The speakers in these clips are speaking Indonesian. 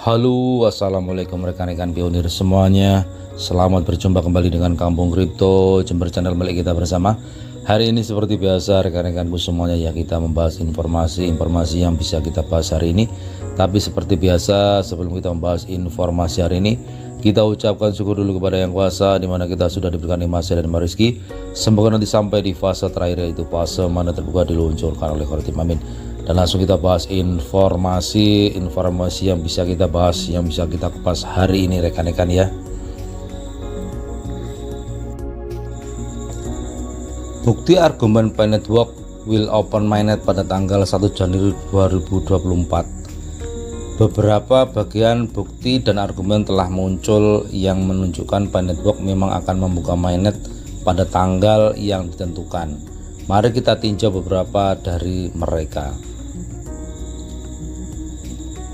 Halo, assalamualaikum rekan-rekan pionir semuanya. Selamat berjumpa kembali dengan Kampung Kripto Jember channel milik kita bersama. Hari ini seperti biasa rekan-rekanku semuanya ya, kita membahas informasi yang bisa kita bahas hari ini. Tapi seperti biasa sebelum kita membahas informasi hari ini, kita ucapkan syukur dulu kepada Yang Kuasa, dimana kita sudah diberikan nikmat dan rezeki. Semoga nanti sampai di fase terakhir, yaitu fase mana terbuka diluncurkan oleh Khotim. Amin. Dan langsung kita bahas informasi yang bisa kita bahas, yang bisa kita kupas hari ini rekan-rekan ya. Bukti argumen Pi Network will open mainnet pada tanggal 1 Januari 2024. Beberapa bagian bukti dan argumen telah muncul yang menunjukkan Pi Network memang akan membuka mainnet pada tanggal yang ditentukan. Mari kita tinjau beberapa dari mereka.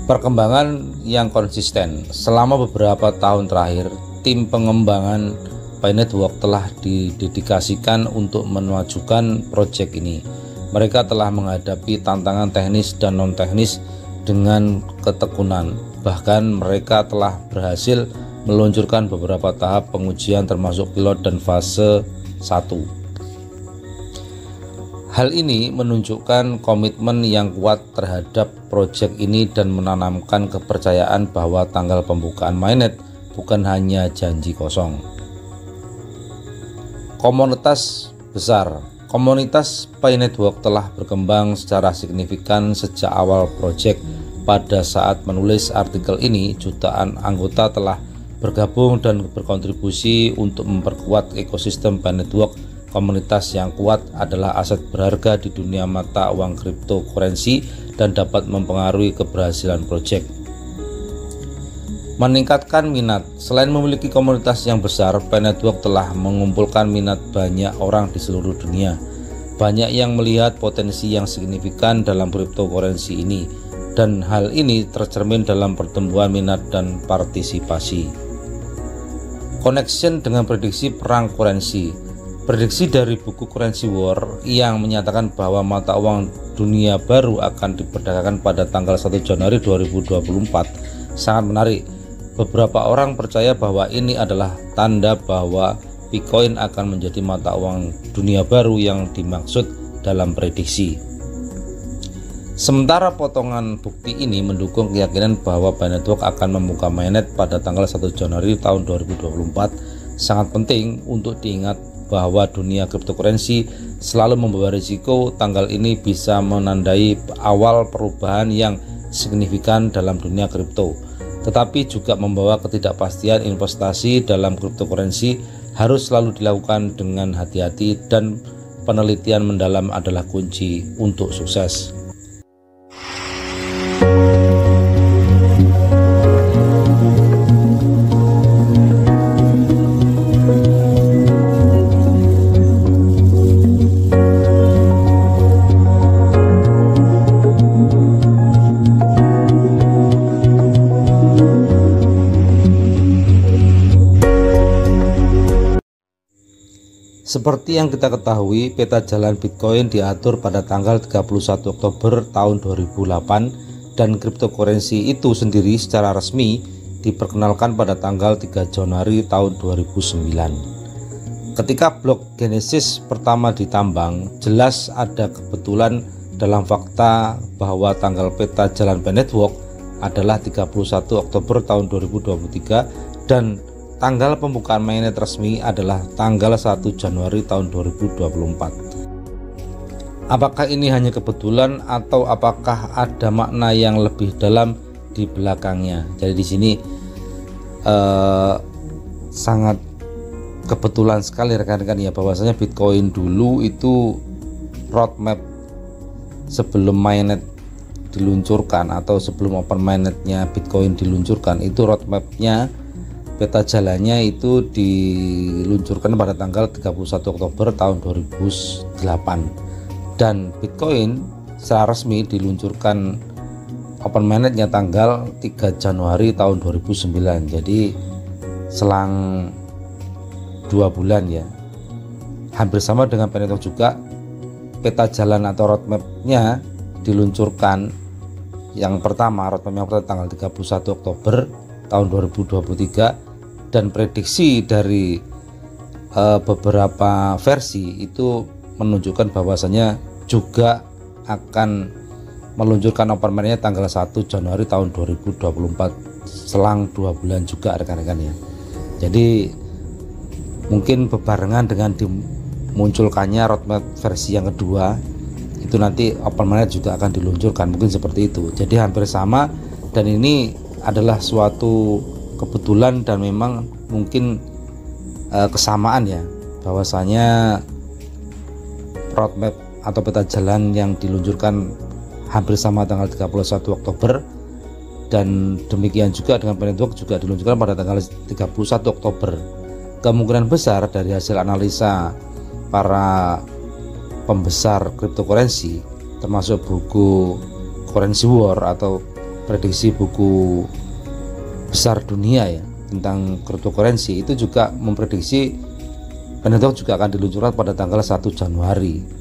Perkembangan yang konsisten. Selama beberapa tahun terakhir, tim pengembangan Pi Network telah didedikasikan untuk memajukan proyek ini. Mereka telah menghadapi tantangan teknis dan non-teknis dengan ketekunan. Bahkan mereka telah berhasil meluncurkan beberapa tahap pengujian termasuk pilot dan fase 1. Hal ini menunjukkan komitmen yang kuat terhadap proyek ini dan menanamkan kepercayaan bahwa tanggal pembukaan mainnet bukan hanya janji kosong. Komunitas besar. Komunitas Pi Network telah berkembang secara signifikan sejak awal proyek. Pada saat menulis artikel ini, jutaan anggota telah bergabung dan berkontribusi untuk memperkuat ekosistem Pi Network. Komunitas yang kuat adalah aset berharga di dunia mata uang cryptocurrency dan dapat mempengaruhi keberhasilan proyek. Meningkatkan minat. Selain memiliki komunitas yang besar, Pi Network telah mengumpulkan minat banyak orang di seluruh dunia. Banyak yang melihat potensi yang signifikan dalam cryptocurrency ini, dan hal ini tercermin dalam pertumbuhan minat dan partisipasi. Connection dengan prediksi perang currency. Prediksi dari buku Currency War yang menyatakan bahwa mata uang dunia baru akan diperdagangkan pada tanggal 1 Januari 2024 sangat menarik. Beberapa orang percaya bahwa ini adalah tanda bahwa Bitcoin akan menjadi mata uang dunia baru yang dimaksud dalam prediksi. Sementara potongan bukti ini mendukung keyakinan bahwa Pi Network akan membuka mainnet pada tanggal 1 Januari tahun 2024. Sangat penting untuk diingat bahwa dunia cryptocurrency selalu membawa risiko. Tanggal ini bisa menandai awal perubahan yang signifikan dalam dunia kripto, tetapi juga membawa ketidakpastian. Investasi dalam cryptocurrency harus selalu dilakukan dengan hati-hati dan penelitian mendalam adalah kunci untuk sukses. Seperti yang kita ketahui, peta jalan Bitcoin diatur pada tanggal 31 Oktober tahun 2008 dan cryptocurrency itu sendiri secara resmi diperkenalkan pada tanggal 3 Januari tahun 2009. Ketika blok Genesis pertama ditambang, jelas ada kebetulan dalam fakta bahwa tanggal peta jalan Pi Network adalah 31 Oktober tahun 2023 dan tanggal pembukaan mainnet resmi adalah tanggal 1 Januari tahun 2024. Apakah ini hanya kebetulan atau apakah ada makna yang lebih dalam di belakangnya? Jadi di sini sangat kebetulan sekali rekan-rekan ya, bahwasanya Bitcoin dulu itu roadmap sebelum mainnet diluncurkan atau sebelum open mainnetnya Bitcoin diluncurkan, itu roadmapnya, peta jalannya itu diluncurkan pada tanggal 31 Oktober tahun 2008 dan Bitcoin secara resmi diluncurkan open mainnetnya tanggal 3 Januari tahun 2009. Jadi selang 2 bulan ya, hampir sama dengan Pi Network juga, peta jalan atau roadmapnya diluncurkan Yang pertama, roadmap yang pertama tanggal 31 Oktober tahun 2023, dan prediksi dari beberapa versi itu menunjukkan bahwasanya juga akan meluncurkan open-nya tanggal 1 Januari tahun 2024, selang 2 bulan juga rekan-rekan ya. Jadi mungkin bebarengan dengan dimunculkannya roadmap versi yang kedua, itu nanti open-nya juga akan diluncurkan, mungkin seperti itu. Jadi hampir sama, dan ini adalah suatu kebetulan dan memang mungkin kesamaan ya, bahwasanya roadmap atau peta jalan yang diluncurkan hampir sama tanggal 31 Oktober, dan demikian juga dengan Planet Walk juga diluncurkan pada tanggal 31 Oktober. Kemungkinan besar dari hasil analisa para pembesar cryptocurrency, termasuk buku Currency War atau prediksi buku besar dunia ya tentang cryptocurrency, itu juga memprediksi Planet Walk juga akan diluncurkan pada tanggal 1 Januari.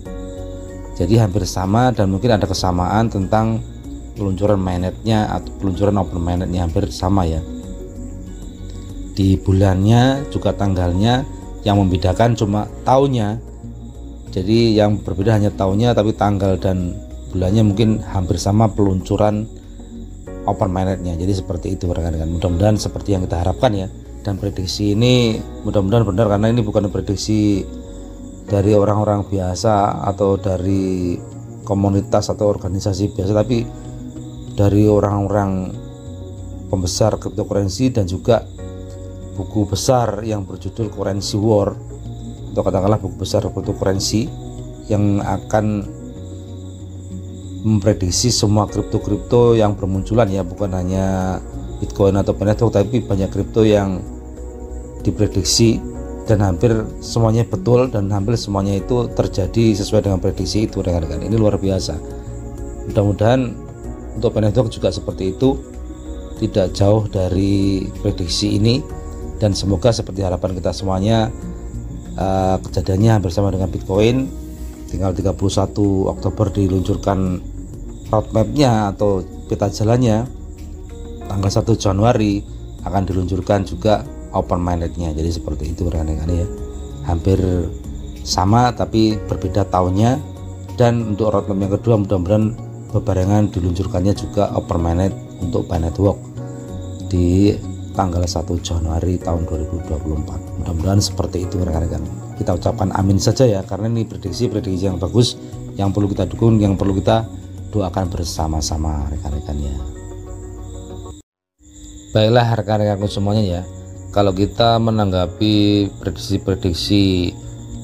Jadi hampir sama, dan mungkin ada kesamaan tentang peluncuran mainnetnya atau peluncuran open mainnetnya hampir sama ya. Di bulannya juga tanggalnya, yang membedakan cuma tahunnya. Jadi yang berbeda hanya tahunnya, tapi tanggal dan bulannya mungkin hampir sama peluncuran open mainnetnya. Jadi seperti itu rekan-rekan. Mudah-mudahan seperti yang kita harapkan ya. Dan prediksi ini mudah-mudahan benar, karena ini bukan prediksi dari orang-orang biasa atau dari komunitas atau organisasi biasa, tapi dari orang-orang pembesar cryptocurrency dan juga buku besar yang berjudul Currency War, atau katakanlah buku besar cryptocurrency yang akan memprediksi semua kripto yang bermunculan ya, bukan hanya Bitcoin atau Planet Walk, tapi banyak kripto yang diprediksi dan hampir semuanya betul, dan hampir semuanya itu terjadi sesuai dengan prediksi itu rekan-rekan. Ini luar biasa. Mudah-mudahan untuk Planet Walk juga seperti itu, tidak jauh dari prediksi ini, dan semoga seperti harapan kita semuanya kejadiannya bersama dengan Bitcoin. Tinggal 31 Oktober diluncurkan roadmapnya atau peta jalannya, tanggal 1 Januari akan diluncurkan juga open mainnetnya. Jadi seperti itu rekan-rekan ya, hampir sama tapi berbeda tahunnya. Dan untuk roadmap yang kedua mudah-mudahan bebarengan diluncurkannya juga open mainnet untuk Planet Walk di tanggal 1 Januari tahun 2024. Mudah-mudahan seperti itu rekan-rekan. Kita ucapkan amin saja ya, karena ini prediksi yang bagus, yang perlu kita dukung, yang perlu kita doakan bersama-sama rekan-rekan ya. Baiklah rekan-rekanku semuanya ya, kalau kita menanggapi prediksi-prediksi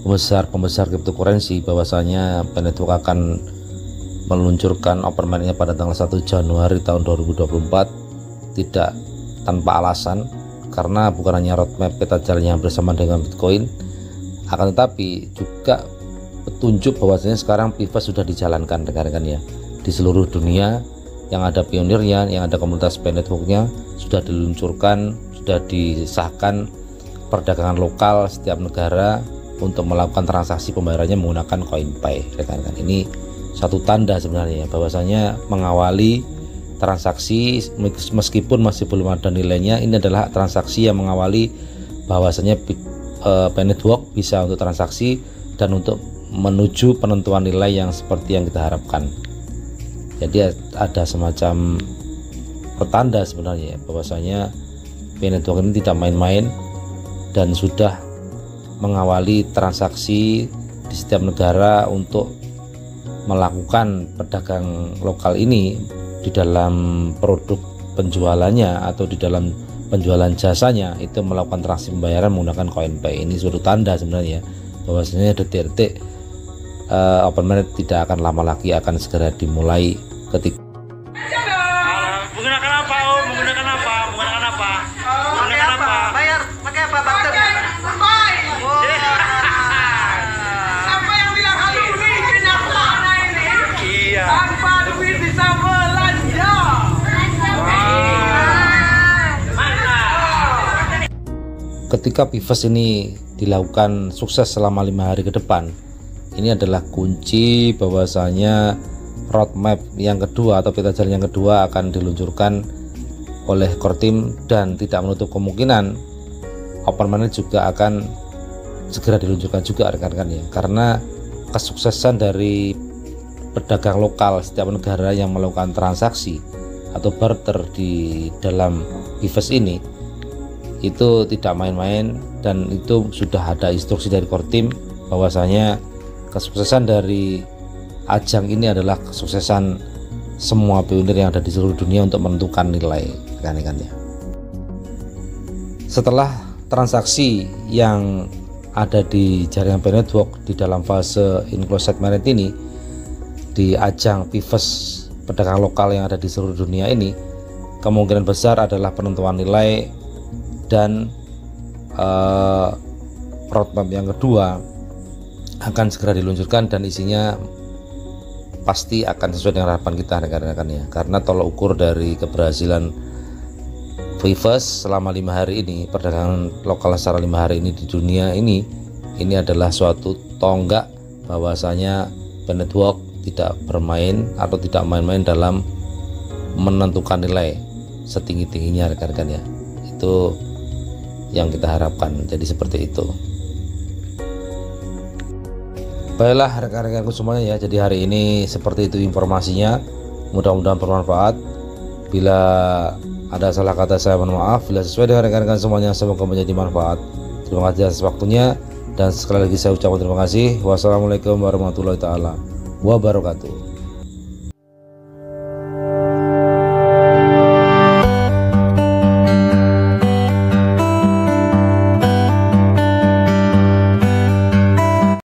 pembesar cryptocurrency bahwasanya Planet Walk akan meluncurkan open mainnetnya pada tanggal 1 Januari tahun 2024 tidak tanpa alasan, karena bukan hanya roadmap peta jalan yang bersama dengan Bitcoin, akan tetapi juga petunjuk bahwasanya sekarang pivot sudah dijalankan rekan-rekan ya di seluruh dunia, yang ada pionirnya, yang ada komunitas Planet Walk-nya, sudah diluncurkan, sudah disahkan perdagangan lokal setiap negara untuk melakukan transaksi pembayarannya menggunakan CoinPay rekan-rekan. Ini satu tanda sebenarnya bahwasanya mengawali transaksi meskipun masih belum ada nilainya, ini adalah transaksi yang mengawali bahwasanya Planet Walk bisa untuk transaksi dan untuk menuju penentuan nilai yang seperti yang kita harapkan. Jadi ada semacam pertanda sebenarnya bahwasanya Planet Walk ini tidak main-main dan sudah mengawali transaksi di setiap negara untuk melakukan pedagang lokal ini di dalam produk penjualannya atau di dalam penjualan jasanya itu melakukan transaksi pembayaran menggunakan CoinPay. Ini suatu tanda sebenarnya bahwasanya detik-detik open mainnet tidak akan lama lagi akan segera dimulai ketika menggunakan apa Om? Menggunakan apa? Menggunakan apa? Menggunakan apa? Bayar pakai apa? Bakter. Siapa yang bilang kalau bikin apa ini? Iya. Tanpa duit bisa belanja. ketika pivot ini dilakukan sukses selama 5 hari ke depan, ini adalah kunci bahwasanya roadmap yang kedua atau peta jalan yang kedua akan diluncurkan oleh core team, dan tidak menutup kemungkinan open market juga akan segera diluncurkan juga rekan-rekan ya, karena kesuksesan dari pedagang lokal setiap negara yang melakukan transaksi atau barter di dalam PIVES ini itu tidak main-main, dan itu sudah ada instruksi dari core team bahwasanya kesuksesan dari ajang ini adalah kesuksesan semua pionir yang ada di seluruh dunia untuk menentukan nilai rekan-rekan ya. Setelah transaksi yang ada di jaringan Payo Network di dalam fase in-closed market ini di ajang PIVES pedagang lokal yang ada di seluruh dunia ini, kemungkinan besar adalah penentuan nilai dan roadmap yang kedua akan segera diluncurkan, dan isinya pasti akan sesuai dengan harapan kita rekan-rekan ya, karena tolak ukur dari keberhasilan PIVES selama 5 hari ini, perdagangan lokal secara 5 hari ini di dunia ini adalah suatu tonggak bahwasanya Payo Network tidak bermain atau tidak main-main dalam menentukan nilai setinggi-tingginya rekan-rekan ya. Itu yang kita harapkan, jadi seperti itu. Baiklah rekan-rekanku semuanya ya, jadi hari ini seperti itu informasinya, mudah-mudahan bermanfaat. Bila ada salah kata saya mohon maaf, bila sesuai dengan rekan-rekan semuanya semoga menjadi manfaat. Terima kasih atas waktunya, dan sekali lagi saya ucapkan terima kasih. Wassalamualaikum warahmatullahi wabarakatuh.